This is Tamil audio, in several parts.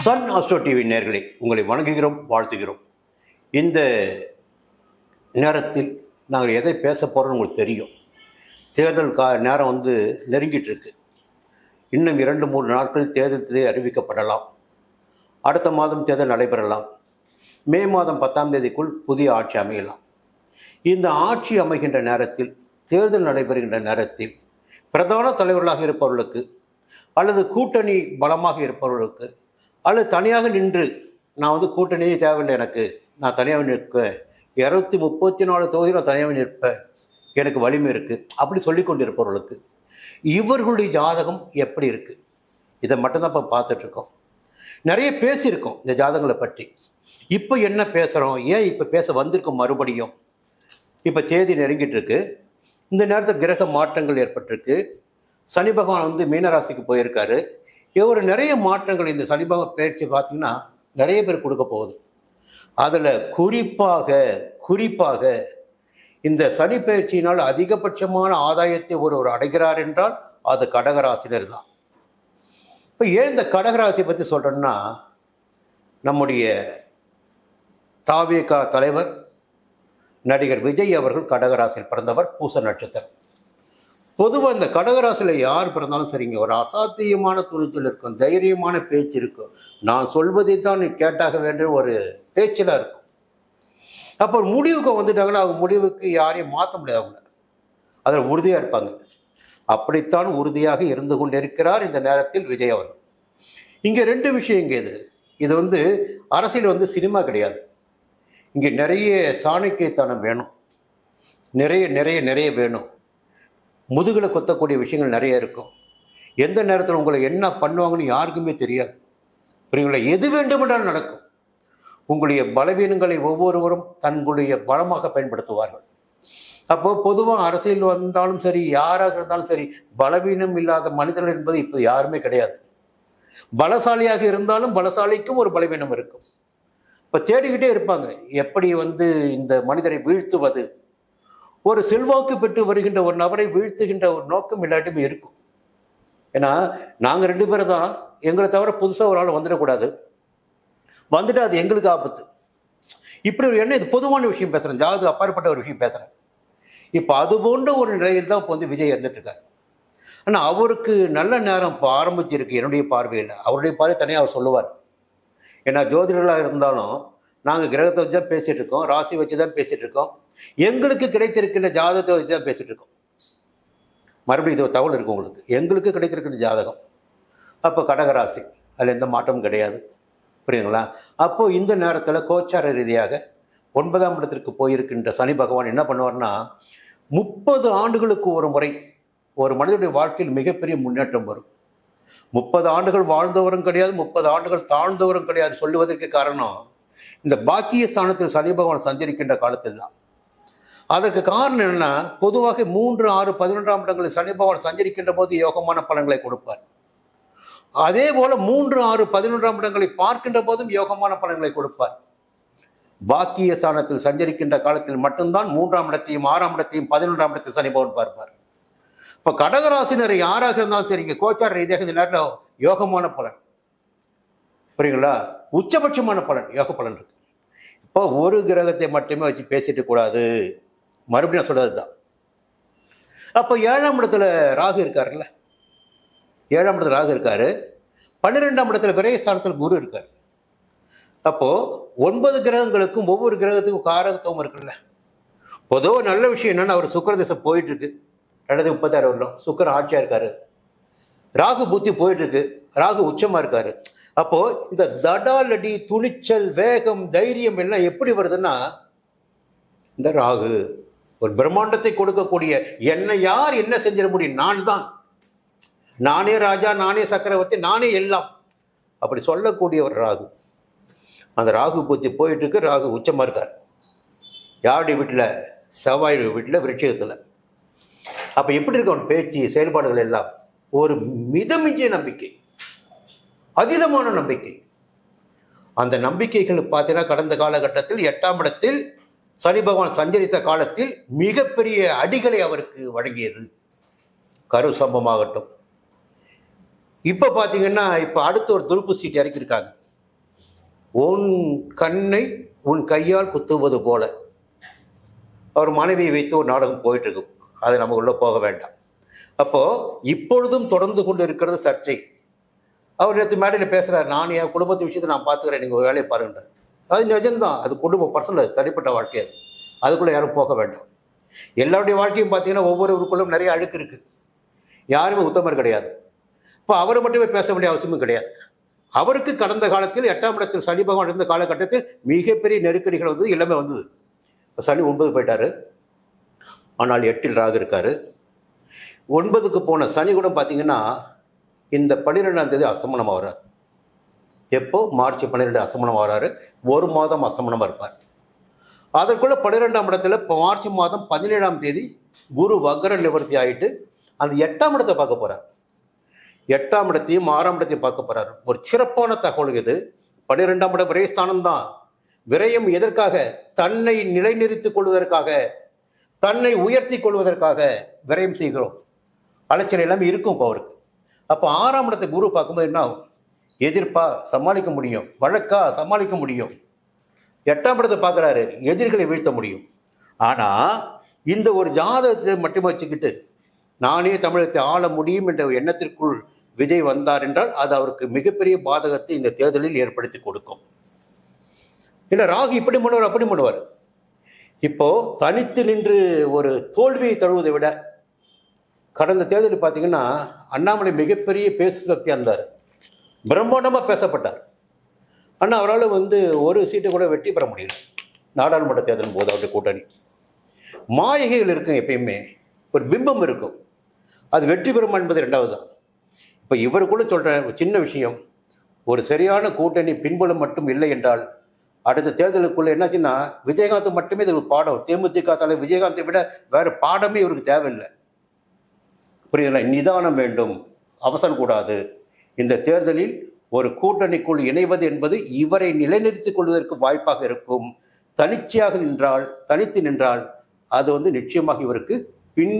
சன் அஸ்ட்ரோ டிவி நேயர்களே, உங்களை வணங்குகிறோம், வாழ்த்துகிறோம். இந்த நேரத்தில் நாங்கள் எதை பேச போகிறோம்னு உங்களுக்கு தெரியும். தேர்தல் நேரம் நெருங்கிட்டு இருக்கு. இன்னும் 2-3 நாட்கள் தேர்தல் அறிவிக்கப்படலாம். அடுத்த மாதம் தேர்தல் நடைபெறலாம். மே மாதம் 10ஆம் தேதிக்குள் புதிய ஆட்சி அமையலாம். இந்த ஆட்சி அமைகின்ற நேரத்தில், தேர்தல் நடைபெறுகின்ற நேரத்தில் பிரதான தலைவர்களாக இருப்பவர்களுக்கு அல்லது கூட்டணி பலமாக இருப்பவர்களுக்கு அல்லது தனியாக நின்று நான் கூட்டணியே தேவையில்லை, நான் தனியாக நிற்ப 234 தொகுதியில் நான் தனியாக நிற்பேன், எனக்கு வலிமை இருக்குது அப்படி சொல்லி கொண்டு இருப்பவர்களுக்கு இவர்களுடைய ஜாதகம் எப்படி இருக்குது, இதை மட்டும்தான் இப்போ பார்த்துட்ருக்கோம். நிறைய பேசியிருக்கோம் இந்த ஜாதகங்களை பற்றி. இப்போ என்ன பேசுகிறோம், ஏன் இப்போ பேச வந்திருக்கோம் மறுபடியும்? இப்போ தேதி நெருங்கிட்டு இருக்கு. இந்த நேரத்தில் கிரக மாற்றங்கள் ஏற்பட்டிருக்கு. சனி பகவான் மீனராசிக்கு போயிருக்காரு. இவர் நிறைய மாற்றங்கள் இந்த சனி பகவான் பயிற்சி பார்த்தீங்கன்னா நிறைய பேர் கொடுக்க போகுது. அதில் குறிப்பாக இந்த சனி பயிற்சியினால் அதிகபட்சமான ஆதாயத்தை ஒரு அடைகிறார் என்றால் அது கடகராசினர் தான். இப்போ ஏன் இந்த கடகராசியை பற்றி சொல்கிறேன்னா, நம்முடைய தாவேகா தலைவர் நடிகர் விஜய் அவர்கள் கடகராசியில் பிறந்தவர், பூச நட்சத்திரம். பொதுவாக இந்த கடகராசியில் யார் பிறந்தாலும் சரிங்க, ஒரு அசாத்தியமான துணிச்சல் இருக்கும், தைரியமான பேச்சு இருக்கும், நான் சொல்வதை தான் நீ கேட்டாக வேண்டிய ஒரு பேச்செல்லாம் இருக்கும். அப்போ ஒரு முடிவுக்கு வந்துட்டாங்கன்னா அவங்க முடிவுக்கு யாரையும் மாற்ற முடியாது, அவங்க அதில் உறுதியாக இருப்பாங்க. அப்படித்தான் உறுதியாக இருந்து கொண்டிருக்கிறார் இந்த நேரத்தில் விஜய் அவர்கள். இங்கே 2 விஷயம். இங்கே இது அரசியல் சினிமா கிடையாது. இங்கே நிறைய சாணக்கியத்தனம் வேணும், நிறைய வேணும். முதுகில் கொத்தக்கூடிய விஷயங்கள் நிறைய இருக்கும். எந்த நேரத்தில் உங்களை என்ன பண்ணுவாங்கன்னு யாருக்குமே தெரியாது. புரியுங்களா? எது வேண்டுமென்றாலும் நடக்கும். உங்களுடைய பலவீனங்களை ஒவ்வொருவரும் தங்களுடைய பலமாக பயன்படுத்துவார்கள். அப்போது பொதுவாக அரசியல் வந்தாலும் சரி, யாராக இருந்தாலும் சரி, பலவீனம் இல்லாத மனிதர்கள் என்பது இப்போ யாருமே கிடையாது. பலசாலியாக இருந்தாலும் பலசாலிக்கும் ஒரு பலவீனம் இருக்கும். இப்போ தேடிக்கிட்டே இருப்பாங்க, எப்படி இந்த மனிதரை வீழ்த்துவது. ஒரு செல்வாக்கு பெற்று வருகின்ற ஒரு நபரை வீழ்த்துகின்ற ஒரு நோக்கம் எல்லாட்டுமே இருக்கும். ஏன்னா நாங்கள் 2 பேர் தான், எங்களை தவிர புதுசாக ஒரு ஆள் வந்துடக்கூடாது, வந்துட்டு அது எங்களுக்கு ஆபத்து. இப்படி ஒரு எண்ணம். இது பொதுவான விஷயம் பேசுகிறேன், ஜாதகம் அப்பாற்பட்ட ஒரு விஷயம் பேசுகிறேன். இப்போ அது போன்ற ஒரு நிலையில் தான் இப்போ விஜய் இருந்துட்டு இருக்காரு. ஆனால் அவருக்கு நல்ல நேரம் இப்போ ஆரம்பிச்சிருக்கு. என்னுடைய பார்வையில், அவருடைய பார்வை தனியாக அவர் சொல்லுவார். ஏன்னா ஜோதிடர்களாக இருந்தாலும் நாங்கள் கிரகத்தை வச்சு தான் பேசிகிட்டு இருக்கோம், ராசி வச்சு தான் பேசிகிட்டு இருக்கோம், எங்களுக்கு கிடைத்திருக்கின்ற ஜாதகத்தை வச்சு தான் பேசிகிட்டு இருக்கோம். மறுபடியும் இது தகவல் இருக்கும் உங்களுக்கு, எங்களுக்கு கிடைத்திருக்கின்ற ஜாதகம். அப்போ கடகராசி, அதில் எந்த மாற்றமும் கிடையாது. புரியுங்களா? அப்போது இந்த நேரத்தில் கோச்சார ரீதியாக 9ஆம் இடத்திற்கு போயிருக்கின்ற சனி பகவான் என்ன பண்ணுவார்னா, 30 ஆண்டுகளுக்கு ஒரு முறை ஒரு மனிதனுடைய வாழ்க்கையில் மிகப்பெரிய முன்னேற்றம் வரும். 30 ஆண்டுகள் வாழ்ந்தவரும் கிடையாது, 30 ஆண்டுகள் தாழ்ந்தவரும் கிடையாது. சொல்லுவதற்கு காரணம், இந்த பாக்கிய ஸ்தானத்தில் சனி பகவான் சஞ்சரிக்கின்ற காலத்தில் தான். அதற்கு காரணம் என்னன்னா, பொதுவாக 3, 6, 11ஆம் இடங்களில் சனி பகவான் சஞ்சரிக்கின்ற போது யோகமான பலன்களை கொடுப்பார். அதே போல 3, 6, 11ஆம் இடங்களை பார்க்கின்ற போதும் யோகமான பலன்களை கொடுப்பார். பாக்கிய ஸ்தானத்தில் சஞ்சரிக்கின்ற காலத்தில் மட்டும்தான் 3ஆம் இடத்தையும் 6ஆம் இடத்தையும் 11ஆம் இடத்தில் சனி பகவான் பார்ப்பார். இப்போ கடகராசினர் யாராக இருந்தாலும் சரி, இங்கே கோச்சார ரீதியாக இந்த நேரத்தில் யோகமான பலன், புரியுங்களா, உச்சபட்சமான பலன், யோக பலன் இருக்கு. இப்போ ஒரு கிரகத்தை மட்டுமே வச்சு பேசிட்டு கூடாது. மறுபடியும் நான் சொல்றது தான். அப்போ 7ஆம் இடத்துல ராகு இருக்காருல்ல, 7ஆம் இடத்துல ராகு இருக்காரு. 12ஆம் இடத்துல விரயஸ்தானத்தில் குரு இருக்காரு. அப்போ 9 கிரகங்களுக்கும் ஒவ்வொரு கிரகத்துக்கும் காரகத்துவம் இருக்குல்ல. பொதுவாக நல்ல விஷயம் என்னன்னா, அவர் சுக்கிரதசை போயிட்டு இருக்கு. 2036 வருடம் சுக்கிரன் ஆட்சியா இருக்காரு. ராகு புத்தி போயிட்டு இருக்கு, ராகு உச்சமா இருக்காரு. அப்போ இந்த தடாலடி, துணிச்சல், வேகம், தைரியம் எல்லாம் எப்படி வருதுன்னா, இந்த ராகு ஒரு பிரம்மாண்டத்தை கொடுக்கக்கூடிய, என்னை யார் என்ன செஞ்சிட முடியும், நான் தான், நானே ராஜா, நானே சக்கரவர்த்தி, நானே எல்லாம், அப்படி சொல்லக்கூடிய ஒரு ராகு. அந்த ராகு புத்தி போயிட்டு இருக்கு. ராகு உச்சமா இருக்கார். யாருடைய வீட்டில்? செவ்வாய் வீட்டில், விருட்சிகத்தில். அப்போ எப்படி இருக்க அவன் பேச்சு, செயல்பாடுகள் எல்லாம் ஒரு மிதமிஞ்சிய நம்பிக்கை, அதீதமான நம்பிக்கை. அந்த நம்பிக்கைகள் பார்த்தீங்கன்னா கடந்த காலகட்டத்தில் 8ஆம் இடத்தில் சனி பகவான் சஞ்சரித்த காலத்தில் மிகப்பெரிய அடிகளை அவருக்கு வழங்கியது. கரு சம்பவமாகட்டும், இப்போ பார்த்தீங்கன்னா இப்போ அடுத்து ஒரு துருப்பு சீட்டு இறக்கியிருக்காங்க. உன் கண்ணை உன் கையால் குத்துவது போல. அவர் மனைவியை வைத்து ஒரு நாடகம் போயிட்டு இருக்கும், அதை நம்ம உள்ள போக வேண்டாம். அப்போ இப்பொழுதும் தொடர்ந்து கொண்டு இருக்கிறது சர்ச்சை. அவர் நேற்று மேடையில் பேசுறாரு, நான் என் குடும்பத்து விஷயத்தை நான் பார்த்துக்கிறேன், நீங்க வேலையை பாருங்க. அது நிஜம்தான், அது குடும்ப பர்சனல், தனிப்பட்ட வாழ்க்கை. அதுக்குள்ள யாரும் போக வேண்டாம். எல்லாருடைய வாழ்க்கையும் பார்த்தீங்கன்னா ஒவ்வொருவருக்குள்ளும் நிறைய அழுக்கு இருக்கு, யாருமே உத்தமர் கிடையாது. இப்போ அவரை மட்டுமே பேச வேண்டிய அவசியமும் கிடையாது. அவருக்கு கடந்த காலத்தில் 8ஆம் இடத்தில் சனி பகவான் இருந்த காலகட்டத்தில் மிகப்பெரிய நெருக்கடிகள் வந்தது, எல்லாமே வந்தது. சனி 9 போயிட்டாரு, ஆனால் 8இல் ராகு இருக்காரு. 9க்கு போன சனி கூட பார்த்தீங்கன்னா இந்த 12ஆம் தேதி அசமனம் ஆகிறார். எப்போ? மார்ச் 12 அசமனம் ஆகிறாரு. 1 மாதம் அசமனமாக இருப்பார். அதற்குள்ள 12ஆம் இடத்துல மார்ச் மாதம் 17ஆம் தேதி குரு வக்ர நிவர்த்தி ஆகிட்டு அந்த 8ஆம் இடத்தை பார்க்க போறார். 8ஆம் இடத்தையும் 6ஆம் இடத்தையும் பார்க்க போறார். ஒரு சிறப்பான தகவல் இது. 12ஆம் இடம் விரயஸ்தானம் தான். விரயம் எதற்காக? தன்னை நிலைநிறுத்திக் கொள்வதற்காக, தன்னை உயர்த்தி கொள்வதற்காக விரயம் செய்கிறோம். அலைச்சல் எல்லாமே இருக்கும் இப்போ அவருக்கு. அப்போ 6ஆம் இடத்தை குரு பார்க்கும்போது என்ன ஆகும்? எதிர்ப்பா சமாளிக்க முடியும், வழக்கா சமாளிக்க முடியும். 8ஆம் இடத்தை பார்க்குறாரு, எதிர்களை வீழ்த்த முடியும். ஆனால் இந்த ஒரு ஜாதகத்தை மட்டுமே வச்சுக்கிட்டு நானே தமிழகத்தை ஆள முடியும் என்ற எண்ணத்திற்குள் விஜய் வந்தார் என்றால் அது அவருக்கு மிகப்பெரிய பாதகத்தை இந்த தேர்தலில் ஏற்படுத்தி கொடுக்கும். இல்லை, ராகு இப்படி பண்ணுவார், அப்படி பண்ணுவார். இப்போ தனித்து நின்று ஒரு தோல்வியை தழுவதை விட கடந்த தேர்தலில் பார்த்தீங்கன்னா அண்ணாமலை மிகப்பெரிய பேசு சக்தியாக இருந்தார், பிரம்மாண்டமாக பேசப்பட்டார். ஆனால் அவரால் ஒரு சீட்டை கூட வெற்றி பெற முடியல நாடாளுமன்ற தேர்தல் போது. அவருடைய கூட்டணி மாயைகள் இருக்கும், எப்பயுமே ஒரு பிம்பம் இருக்கும், அது வெற்றி பெறும் என்பது 2வது தான். இப்போ இவர் கூட சொல்கிற சின்ன விஷயம், ஒரு சரியான கூட்டணி பின்புலம் மட்டும் இல்லை என்றால் அடுத்த தேர்தலுக்குள்ள என்னாச்சுன்னா விஜயகாந்த் மட்டுமே இது ஒரு பாடம். தேமுதிக தலைவர் விஜயகாந்தை விட வேறு பாடமே இவருக்கு தேவையில்லை. புரியுதுங்களா? நிதானம் வேண்டும், அவசரம் கூடாது. இந்த தேர்தலில் ஒரு கூட்டணிக்குள் இணைவது என்பது இவரை நிலைநிறுத்திக் கொள்வதற்கு வாய்ப்பாக இருக்கும். தனித்து நின்றால் அது நிச்சயமாக இவருக்கு பின்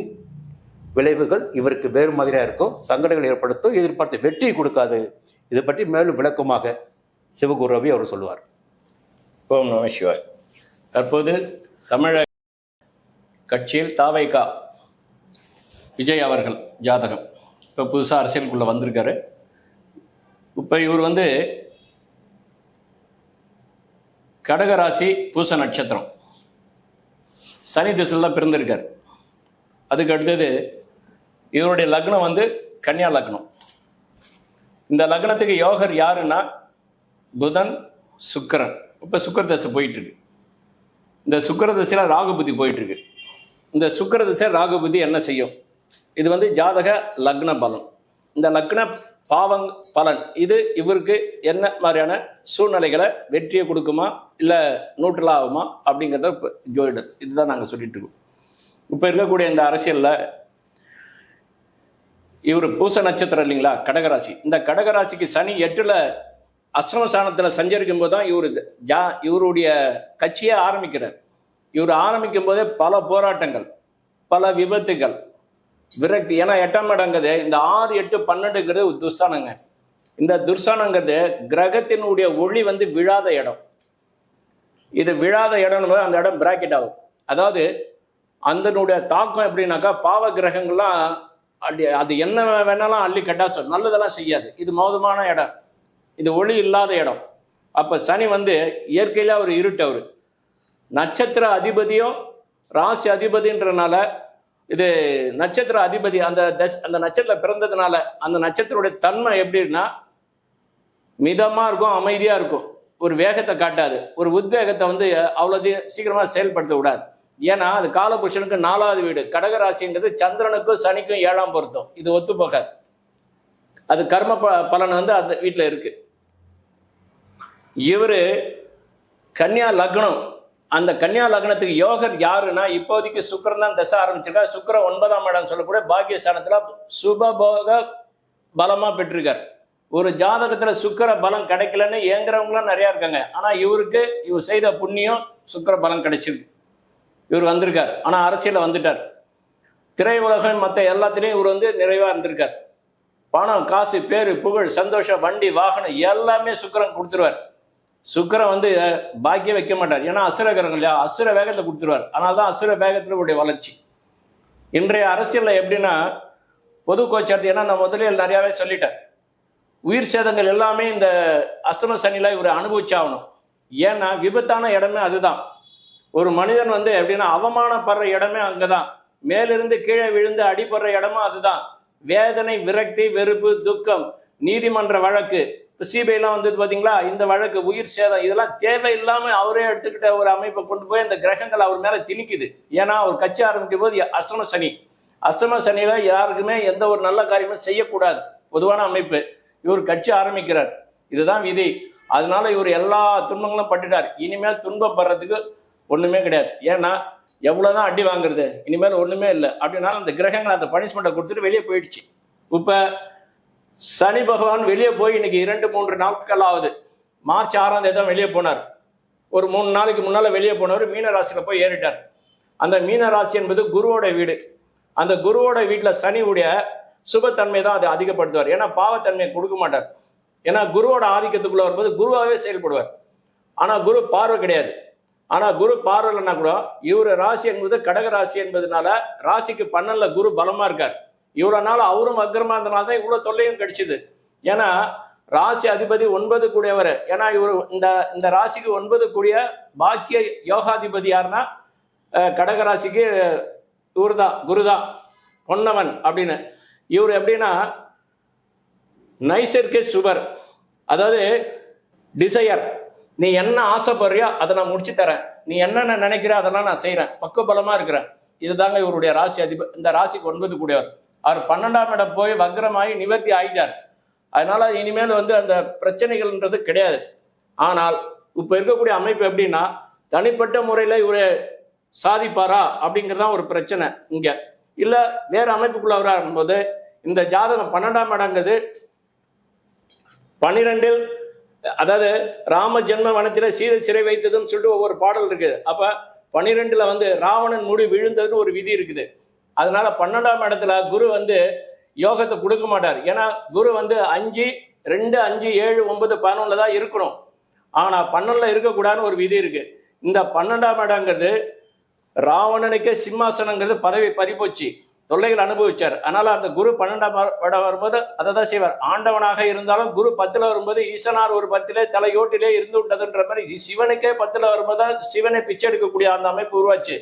விளைவுகள் இவருக்கு வேறு மாதிரியாக இருக்கும், சங்கடங்கள் ஏற்படுத்தும், எதிர்பார்த்த வெற்றியை கொடுக்காது. இதை பற்றி மேலும் விளக்கமாக சிவகுரு ரவி அவர் சொல்லுவார். ஓம் நம சிவாய். தற்போது தமிழக கட்சியில் தாவைக்கா விஜய் அவர்கள் ஜாதகம் இப்போ புதுசாக அரசியலுக்குள்ளே வந்திருக்காரு. இப்போ இவர் கடகராசி பூச நட்சத்திரம் சனி திசையில் தான் பிறந்திருக்கார். அதுக்கு அடுத்தது இவருடைய லக்னம் கன்னியா லக்னம். இந்த லக்னத்துக்கு யோகர் யாருன்னா புதன் சுக்கிரன். இப்போ சுக்கிர தசை போயிட்டு இருக்கு. இந்த சுக்கிர தசையில் ராகுபுத்தி போயிட்டு இருக்கு. இந்த சுக்கிர தசை ராகுபுத்தி என்ன செய்யும்? இது ஜாதக லக்ன பலன். இந்த லக்ன பாவங் பலன் இது இவருக்கு என்ன மாதிரியான சூழ்நிலைகளை வெற்றியை கொடுக்குமா இல்லை நூற்றல் ஆகுமா அப்படிங்கிறத ஜோதிடர் இதுதான் நாங்கள் சொல்லிட்டு இருக்கோம். இப்போ இருக்கக்கூடிய இந்த அரசியலில் இவர் பூச நட்சத்திரம் இல்லைங்களா, கடகராசி. இந்த கடகராசிக்கு சனி 8ல் அஷ்டமஸ்தானத்தில் சஞ்சரிக்கும் போது தான் இவருடைய கட்சியை ஆரம்பிக்கிறார். இவர் ஆரம்பிக்கும் போதே பல போராட்டங்கள், பல விபத்துகள், விரக்தி. ஏன்னா 8ஆம் இடங்கிறது இந்த 6, 8, 12ங்கிறது துர்ஸ்தானங்க. இந்த துர்ஸ்தானங்கிறது கிரகத்தினுடைய ஒளி விழாத இடம். இது விழாத இடம், அந்த இடம் பிராக்கெட் ஆகும். அதாவது அதனுடைய தாக்கம் எப்படின்னாக்கா பாவ கிரகங்கள்லாம் அது என்ன வேணாலும் அள்ளி கட்டாசம் நல்லதெல்லாம் செய்யாது. இது மோதமான இடம், இது ஒளி இல்லாத இடம். அப்போ சனி இயற்கையில அவர் இருட்டு. அவர் நட்சத்திர அதிபதியும் ராசி அதிபதின்றனால இது நட்சத்திர அதிபதி அந்த நட்சத்திரம் பிறந்ததுனால அந்த நட்சத்திரோடைய தன்மை எப்படின்னா மிதமா இருக்கும், அமைதியா இருக்கும், ஒரு வேகத்தை காட்டாது, ஒரு உத்வேகத்தை அவ்வளவு சீக்கிரமா செயல்படுத்த விடாது. ஏன்னா அது காலபுருஷனுக்கு 4வது வீடு. கடகராசிங்கிறது சந்திரனுக்கும் சனிக்கும் 7ஆம் பொருத்தம். இது ஒத்து போகாது. அது கர்ம பலன் அந்த வீட்டில் இருக்கு. இவரு கன்னியா லக்னம். அந்த கன்னியா லக்னத்துக்கு யோகர் யாருன்னா இப்போதைக்கு சுக்கிரன் தான் தசை ஆரம்பிச்சிருக்கார். சுக்கிரன் 9ஆம் இடம் சொல்லக்கூடிய பாக்கியஸ்தானத்துல சுபபோக பலமா பெற்றிருக்கார். ஒரு ஜாதகத்துல சுக்கிர பலம் கிடைக்கலன்னு ஏங்குறவங்களாம் நிறைய இருக்காங்க. ஆனா இவர் செய்த புண்ணியம் சுக்கிர பலம் கிடைச்சிருக்கு. இவர் வந்திருக்கார். ஆனா அரசியல வந்துட்டார். திரை உலகம் மற்ற எல்லாத்திலையும் இவர் நிறைவா இருந்திருக்கார். பணம், காசு, பேரு, புகழ், சந்தோஷம், வண்டி, வாகனம் எல்லாமே சுக்கிரன் கொடுத்துருவார். சுக்கிரன் வந்து பாக்கியம் வைக்க மாட்டார். ஏன்னா அசுர கிரகம் இல்லையா, அசுர வேகத்தை கொடுத்துருவார். அதனால தான் அசுர வேகத்தில் உடைய வளர்ச்சி. இன்றைய அரசியலில் எப்படின்னா பொது கோச்சாரத்து, ஏன்னா நான் முதலே நிறையாவே சொல்லிட்டேன், உயிர் சேதங்கள் எல்லாமே இந்த அஸ்தம சனியில் இவர் அனுபவிச்சாகணும். ஏன்னா விபத்தான இடமே அதுதான். ஒரு மனிதன் வந்து எப்படின்னா அவமானப்படுற இடமே அங்கதான், மேலிருந்து கீழே விழுந்து அடிபடுற இடமும் அதுதான். வேதனை, விரக்தி, வெறுப்பு, துக்கம், நீதிமன்ற வழக்கு, இப்போ சிபிஐலாம் வந்தது பார்த்தீங்களா, இந்த வழக்கு, உயிர் சேதம், இதெல்லாம் தேவையில்லாமல் அவரே எடுத்துக்கிட்ட ஒரு அமைப்பை கொண்டு போய் இந்த கிரகங்கள் அவர் மேலே திணிக்குது. ஏன்னா அவர் கட்சி ஆரம்பிக்கும் போது அஷ்டம சனி, அஷ்டம சனியில யாருக்குமே எந்த ஒரு நல்ல காரியமும் செய்யக்கூடாது, பொதுவான அமைப்பு. இவர் கட்சி ஆரம்பிக்கிறார், இதுதான் விதி. அதனால இவர் எல்லா துன்பங்களும் பட்டுட்டார். இனிமேல் துன்பப்படுறதுக்கு ஒண்ணுமே கிடையாது. ஏன்னா எவ்வளவுதான் அடி வாங்குறது, இனிமேல் ஒண்ணுமே இல்லை அப்படின்னா அந்த கிரகங்கள் அந்த பனிஷ்மெண்ட்டை கொடுத்துட்டு வெளியே போயிடுச்சு. இப்ப சனி பகவான் வெளியே போய் இன்னைக்கு 2-3 நாட்கள் ஆகுது. மார்ச் 6ஆம் தேதி தான் வெளியே போனார். ஒரு 3 நாளைக்கு முன்னால வெளியே போனவர் மீன ராசியில போய் ஏறிட்டார். அந்த மீன ராசி என்பது குருவோட வீடு. அந்த குருவோட வீட்டுல சனியுடைய சுபத்தன்மை தான் அதை அதிகப்படுத்துவார். ஏன்னா பாவத்தன்மையை கொடுக்க மாட்டார். ஏன்னா குருவோட ஆதிக்கத்துக்குள்ள வரும்போது குருவாகவே செயல்படுவார். ஆனா குரு பார்வை கிடையாது. ஆனா குரு பார்வைன்னா கூட இவரு ராசி என்பது கடக ராசி என்பதனால ராசிக்கு 12ல குரு பலமா இருக்கார். இவ்வளவு நாள் அவரும் வக்ரமா இருந்தனால தான் இவ்வளவு தொல்லையும் கிடைச்சிது. ஏன்னா ராசி அதிபதி 9 கூடியவர். ஏன்னா இவர் இந்த ராசிக்கு 9 கூடிய பாக்கிய யோகாதிபதி யாருன்னா கடக ராசிக்கு இவர்தான், குருதான், பொன்னவன் அப்படின்னு. இவர் எப்படின்னா நைசர்கே சுபர், அதாவது டிசையர், நீ என்ன ஆசைப்படுறியோ அதை நான் முடிச்சு தரேன், நீ என்னென்ன நினைக்கிற அதெல்லாம் நான் செய்யறேன், பக்குவபலமா இருக்கிறேன். இதுதாங்க இவருடைய ராசி அதிபதி. இந்த ராசிக்கு 9 கூடியவர். அவர் 12ஆம் இடம் போய் வக்ரமாகி நிவர்த்தி ஆகிட்டார். அதனால இனிமேல் வந்து அந்த பிரச்சனைகள்ன்றது கிடையாது. ஆனால் இப்ப இருக்கக்கூடிய அமைப்பு எப்படின்னா தனிப்பட்ட முறையில இவரு சாதிப்பாரா அப்படிங்கிறதான் ஒரு பிரச்சனை இங்க. இல்ல வேற அமைப்புக்குள்ள வரும் போது இந்த ஜாதகம் 12ஆம் இடங்கிறது 12, அதாவது ராம ஜென்ம வனத்தில சீதை சிறை வைத்ததுன்னு சொல்லிட்டு ஒவ்வொரு பாடல் இருக்குது. அப்ப 12ல வந்து ராவணன் முடி விழுந்ததுன்னு ஒரு விதி இருக்குது. அதனால 12ஆம் இடத்துல குரு வந்து யோகத்தை கொடுக்க மாட்டார். ஏன்னா குரு வந்து 5, 2, 5, 7, 9, 11 தான் இருக்கணும். ஆனா 12ல இருக்கக்கூடாதுன்னு ஒரு விதி இருக்கு. இந்த 12ஆம் இடங்கிறது ராவணனுக்கே சிம்மாசனங்கிறது பதவி பறிப்போச்சு, தொல்லைகள் அனுபவிச்சார். அதனால அந்த குரு 12ஆம் இடம் வரும்போது அதை தான் செய்வார். ஆண்டவனாக இருந்தாலும் குரு 10ல வரும்போது ஈசனார் ஒரு 10லே தலையோட்டிலே இருந்து விட்டதுன்ற மாதிரி சிவனுக்கே 10ல வரும்போது தான் சிவனை பிச்சை எடுக்கக்கூடிய அந்த அமைப்பு உருவாச்சு.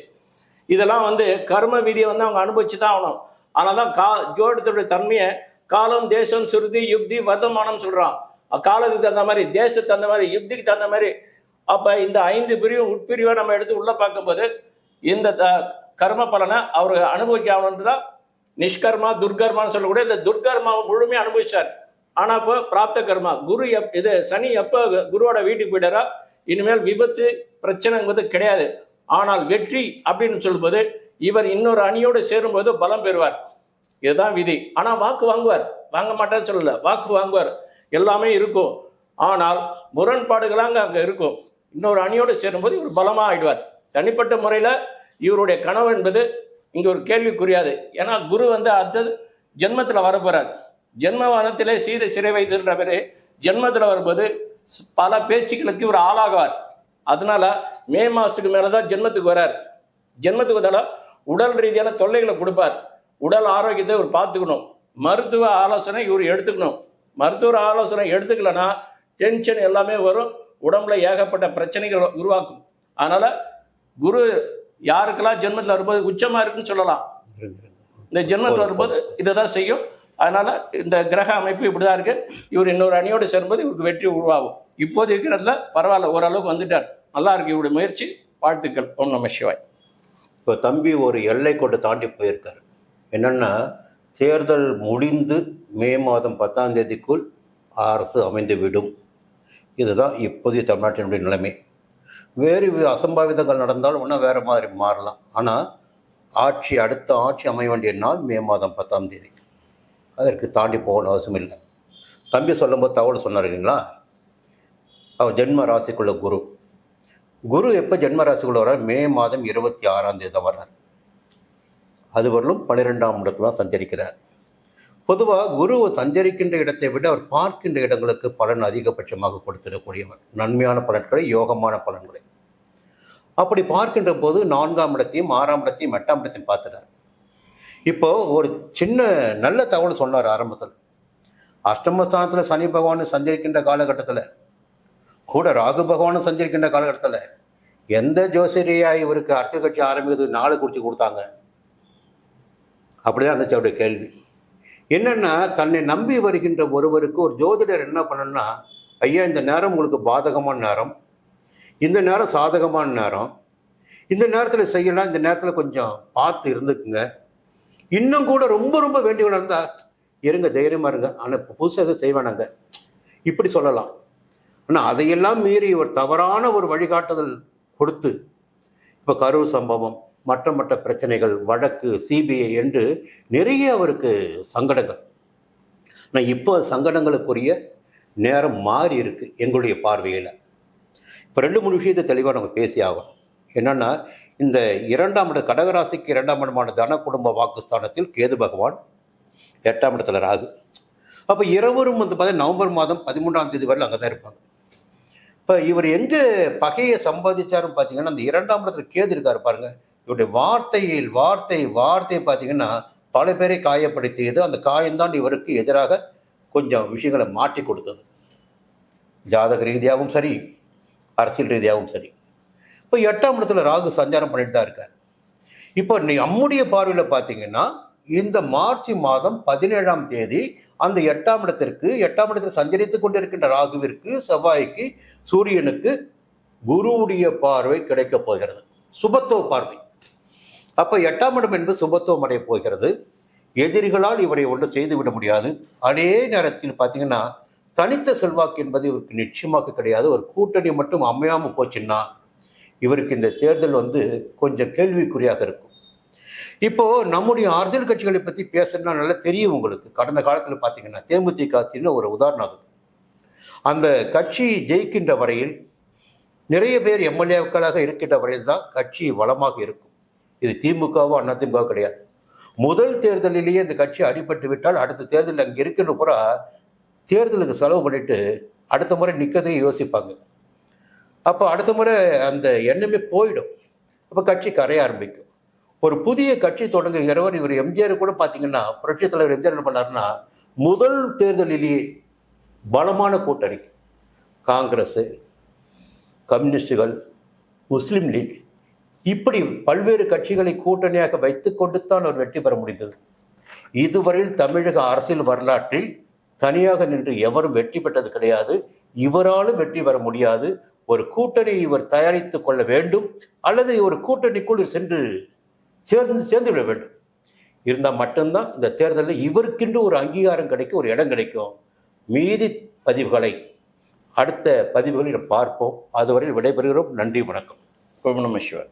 இதெல்லாம் வந்து கர்ம விதியை வந்து அவங்க அனுபவிச்சு தான் ஆகணும். அதனாலதான் ஜோடத்துடைய தன்மையை காலம், தேசம், சுருதி, யுக்தி, வர்த்தமானம் சொல்றான். காலத்துக்கு தகுந்த மாதிரி, தேசத்துக்கு தகுந்த மாதிரி, யுக்திக்கு தகுந்த மாதிரி. அப்ப இந்த 5 பிரிவு உட்பிரிவை நம்ம எடுத்து உள்ள பார்க்கும்போது இந்த கர்ம பலனை அவர் அனுபவிக்க ஆகணுன்றதான் நிஷ்கர்மா, துர்கர்மான்னு சொல்லக்கூடிய இந்த துர்கர்மாவை முழுமையாக அனுபவிச்சார். ஆனா இப்போ பிராப்த கர்மா குரு இது சனி எப்போ குருவோட வீட்டுக்கு போயிட்டாரா இனிமேல் விபத்து பிரச்சனைங்கிறது கிடையாது. ஆனால் வெற்றி அப்படின்னு சொல்லும்போது இவர் இன்னொரு அணியோடு சேரும்போது பலம் பெறுவார். இதுதான் விதி. ஆனா வாக்கு வாங்குவார், வாங்க மாட்டான்னு சொல்லல, வாக்கு வாங்குவார், எல்லாமே இருக்கும். ஆனால் முரண்பாடுகளாங்க அங்க இருக்கும். இன்னொரு அணியோடு சேரும்போது இவர் பலமா ஆயிடுவார். தனிப்பட்ட முறையில இவருடைய கனவு என்பது இங்க ஒரு கேள்விக்குரியாது. ஏன்னா குரு வந்து அடுத்தது ஜென்மத்துல வரப்போறார். ஜென்மவனத்திலே சீதை சிறை வைத்துன்ற பேரு ஜென்மத்துல வரும்போது பல பேச்சுக்களுக்கு இவர் ஆளாகுவார். அதனால மே மாசத்துக்கு மேலதான் ஜென்மத்துக்கு வர்றார். ஜென்மத்துக்கு வந்தால உடல் ரீதியான தொல்லைகளை கொடுப்பார். உடல் ஆரோக்கியத்தை இவர் பார்த்துக்கணும். மருத்துவ ஆலோசனை இவர் எடுத்துக்கணும். மருத்துவ ஆலோசனை எடுத்துக்கலன்னா டென்ஷன் எல்லாமே வரும், உடம்புல ஏகப்பட்ட பிரச்சனைகள் உருவாக்கும். அதனால குரு யாருக்கெல்லாம் ஜென்மத்தில் வரும்போது உச்சமா இருக்குன்னு சொல்லலாம். இந்த ஜென்மத்தில் வரும்போது இதை தான் செய்யும். அதனால இந்த கிரக அமைப்பு இப்படிதான் இருக்கு. இவர் இன்னொரு அணியோடு சேரும்போது இவருக்கு வெற்றி உருவாகும். இப்போது இருக்கிறதுல பரவாயில்ல, ஓரளவுக்கு வந்துட்டார், நல்லா இருக்கு இவருடைய முயற்சி. வாழ்த்துக்கள். ஓம் நம சிவாய். இப்போ தம்பி ஒரு எல்லை கொண்டு தாண்டி போயிருக்காரு. என்னன்னா தேர்தல் முடிந்து மே மாதம் 10ஆம் தேதிக்குள் அரசு அமைந்து விடும். இதுதான் இப்போதைய தமிழ்நாட்டினுடைய நிலைமை. வேறு அசம்பாவிதங்கள் நடந்தாலும் இன்னும் வேறு மாதிரி மாறலாம். ஆனால் அடுத்த ஆட்சி அமைய வேண்டிய நாள் மே மாதம் 10ஆம் தேதி. அதற்கு தாண்டி போகணும் அவசியம் இல்லை. தம்பி சொல்லும்போது தகவல் சொன்னார் இல்லைங்களா, அவர் ஜென்ம ராசிக்குள்ள குரு எப்போ ஜென்ம ராசிக்குள்ள வர்றார்? மே மாதம் 26ஆம் தேதி தான் வர்றார். அது வரலும் 12ஆம் இடத்துல தான் சஞ்சரிக்கிறார். பொதுவாக குரு சஞ்சரிக்கின்ற இடத்தை விட அவர் பார்க்கின்ற இடங்களுக்கு பலன் அதிகபட்சமாக கொடுத்திடக்கூடியவர், நன்மையான பலன்களை, யோகமான பலன்களை. அப்படி பார்க்கின்ற போது 4ஆம் இடத்தையும் 6ஆம் இடத்தையும் 8ஆம் இடத்தையும் பார்த்துட்டார். இப்போ ஒரு சின்ன நல்ல தகவல் சொன்னார் ஆரம்பத்தில். அஷ்டமஸ்தானத்தில் சனி பகவான் சஞ்சரிக்கின்ற காலகட்டத்தில் கூட ராகு பகவானும் சஞ்சரிக்கின்ற காலகட்டத்தில் எந்த ஜோசியரையா இவருக்கு அரசியல் கட்சி ஆரம்பிக்கிறது நாளை குறித்து கொடுத்தாங்க? அப்படிதான் இருந்துச்சு அவருடைய கேள்வி. என்னன்னா, தன்னை நம்பி வருகின்ற ஒருவருக்கு ஒரு ஜோதிடர் என்ன பண்ணணும்னா, ஐயா இந்த நேரம் உங்களுக்கு பாதகமான நேரம், இந்த நேரம் சாதகமான நேரம், இந்த நேரத்தில் செய்யலாம், இந்த நேரத்தில் கொஞ்சம் பார்த்து இருந்துக்குங்க, இன்னும் கூட ரொம்ப ரொம்ப வேண்டியவனாக இருந்தால் இருங்க, தைரியமாக இருங்க, ஆனால் இப்போ புதுசாக எதுவும் செய்வானாங்க, இப்படி சொல்லலாம். ஆனால் அதையெல்லாம் மீறி ஒரு தவறான ஒரு வழிகாட்டுதல் கொடுத்து இப்போ கரூர் சம்பவம், மற்ற பிரச்சனைகள், வழக்கு, சிபிஐ என்று நிறைய அவருக்கு சங்கடங்கள். ஆனால் இப்போ சங்கடங்களுக்குரிய நேரம் மாறி இருக்கு எங்களுடைய பார்வையில். இப்போ 2-3 விஷயத்தை தெளிவாக நம்ம பேசி ஆகணும். என்னன்னா, இந்த 2ஆம் இடம் கடகராசிக்கு 2ஆம் இடமான தன குடும்ப வாக்குஸ்தானத்தில் கேது பகவான், 8ஆம் இடத்துல ராகு. அப்போ இருவரும் பார்த்தீங்கன்னா நவம்பர் மாதம் 13ஆம் தேதி வரையில் அங்கே தான் இருப்பாங்க. இப்போ இவர் எங்கே பகையை சம்பாதிச்சாருன்னு பார்த்தீங்கன்னா, அந்த 2ஆம் இடத்துல கேது இருக்காரு பாருங்க. இவருடைய வார்த்தை பார்த்தீங்கன்னா பல பேரை காயப்படுத்தியது. அந்த காயம்தான் இவருக்கு எதிராக கொஞ்சம் விஷயங்களை மாற்றி கொடுத்தது, ஜாதக ரீதியாகவும் சரி, அரசியல் ரீதியாகவும் சரி. இப்போ 8ஆம் இடத்துல ராகு சஞ்சாரம் பண்ணிட்டு தான் இருக்கார். இப்போ நம்முடைய பார்வையில் பார்த்தீங்கன்னா, இந்த மார்ச் மாதம் 17ஆம் தேதி அந்த 8ஆம் இடத்தில் சஞ்சரித்து கொண்டிருக்கின்ற ராகுவிற்கு, செவ்வாய்க்கு, சூரியனுக்கு குருவுடைய பார்வை கிடைக்கப் போகிறது, சுபத்துவ பார்வை. அப்போ 8ஆம் இடம் என்பது சுபத்துவம் அடைய போகிறது. எதிரிகளால் இவரை ஒன்று செய்துவிட முடியாது. அதே நேரத்தில் பார்த்தீங்கன்னா, தனித்த செல்வாக்கு என்பது இவருக்கு நிச்சயமாக கிடையாது. ஒரு கூட்டணி மட்டும் அமையாமல் போச்சுன்னா இவருக்கு இந்த தேர்தல் கொஞ்சம் கேள்விக்குறியாக இருக்கும். இப்போ நம்முடைய அரசியல் கட்சிகளை பற்றி பேசணும்னா நல்லா தெரியும் உங்களுக்கு. கடந்த காலத்தில் பார்த்தீங்கன்னா தேமுதிக ஒரு உதாரணம். அந்த கட்சி ஜெயிக்கின்ற வரையில், நிறைய பேர் எம்எல்ஏக்களாக இருக்கின்ற வரையில் தான் கட்சி வளமாக இருக்கும். இது திமுகவோ அதிமுக கிடையாது. முதல் தேர்தலிலேயே இந்த கட்சி அடிபட்டு விட்டால் அடுத்த தேர்தலில் அங்கே இருக்கின்ற பூரா தேர்தலுக்கு செலவு பண்ணிட்டு அடுத்த முறை நிற்கிறதையும் யோசிப்பாங்க. அப்போ அடுத்த முறை அந்த எண்ணமே போயிடும். அப்போ கட்சி கரைய ஆரம்பிக்கும். ஒரு புதிய கட்சி தொடங்குகிறவர் இவர் எம்ஜிஆர் கூட பார்த்தீங்கன்னா, புரட்சித் தலைவர் எம்ஜிஆர் என்ன பண்ணாருன்னா, முதல் தேர்தலிலேயே பலமான கூட்டணி, காங்கிரஸ், கம்யூனிஸ்டுகள், முஸ்லீம் லீக், இப்படி பல்வேறு கட்சிகளை கூட்டணியாக வைத்துக்கொண்டு தான் அவர் வெற்றி பெற முடிந்தது. இதுவரையில் தமிழக அரசியல் வரலாற்றில் தனியாக நின்று எவரும் வெற்றி பெற்றது கிடையாது. இவராலும் வெற்றி பெற முடியாது. ஒரு கூட்டணியை இவர் தயாரித்து கொள்ள வேண்டும், அல்லது ஒரு கூட்டணிக்குள் சேர்ந்து விட வேண்டும். இருந்தால் மட்டும்தான் இந்த தேர்தலில் இவருக்கென்று ஒரு அங்கீகாரம் கிடைக்கும், ஒரு இடம் கிடைக்கும். மீதி பதிவுகளை அடுத்த பதிவுகளில் பார்ப்போம். அதுவரையில் விடைபெறுகிறோம். நன்றி, வணக்கம். ஓம் நம சிவாய.